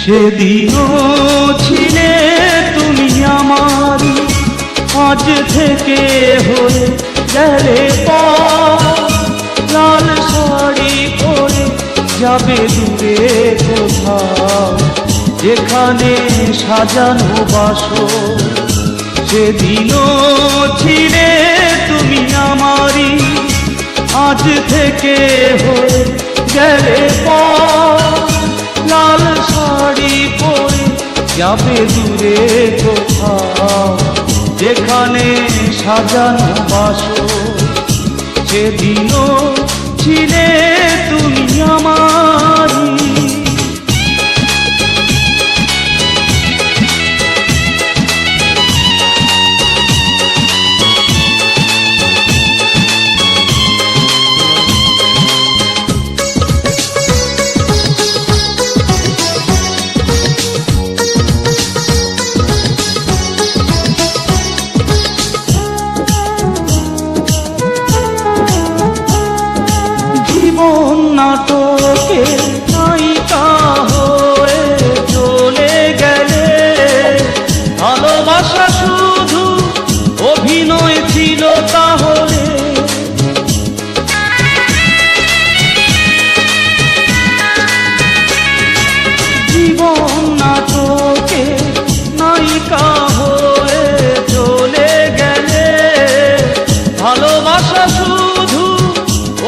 সেদিনও ছিলে তুমি আমার, আজ থেকে হয়ে গেলে পর। লাল শাড়ি পরে যাবে দূরে কোথাও, যেখানে সাজানো বাসর। সেদিনও ছিলে তুমি আমারই, আজ থেকে হয়ে গেলে পর। লাল শাড়ি পরে যাবে দূরে কোথাও, যেখানে সাজানো বাসর। সেদিনও ছিলে তুমি আমারই। নাটকে নায়িকা হয়ে চলে গেলে, ভালোবাসা শুধু অভিনয় ছিল তাহলে। জীবন নাটকে নায়িকা হয়ে চলে গেলে, ভালোবাসা শুধু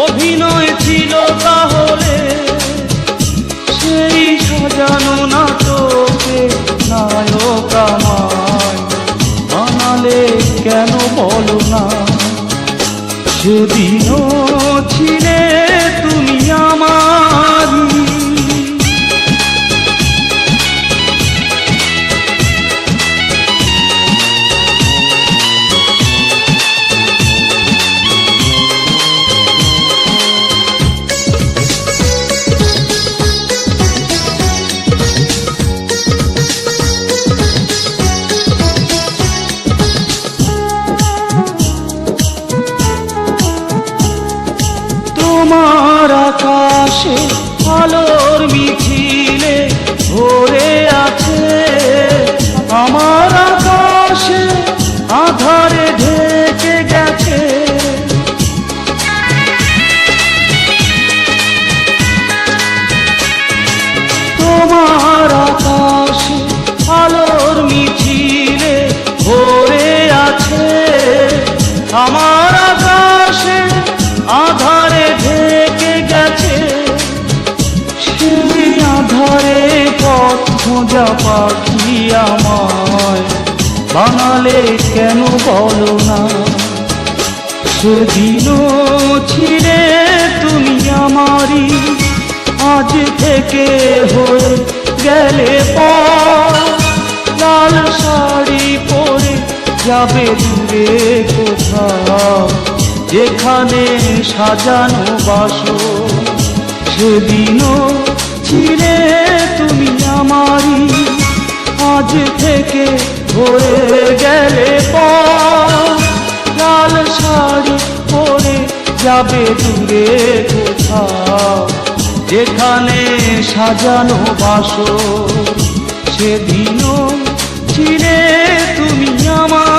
অভিনয় ছিল তাহলে। সেই সাজানো নাটকে নায়ক আমায় বানালে কেন বলো না? সেদিনও ছিলে তুমি আমারই। তোমার আকাশে আলোর মিছিলে ভরে আছে, আমার আকাশে আধারে ঢেকে গেছে। তোমার আকাশে আলোর মিছিলে ভরে আছে, আমার আকাশে আধারে ঢেকে গেছে। সেই আধারে পথ খোঁজা পাখি আমায় বানালে কেন বলো না? সেদিনও ছিলে তুমি আমারই, আজ থেকে হয়ে গেলে পর। লাল শাড়ি পরে যাবে দূরে কোথাও, যেখানে সাজানো বাসর। সেদিনও ছিলে তুমি আমারই, আজ থেকে হয়ে গেলে পর। লাল শাড়ি পরে যাবে দূরে কোথাও, যেখানে সাজানো বাসর। সেদিনও ছিলে তুমি আমার।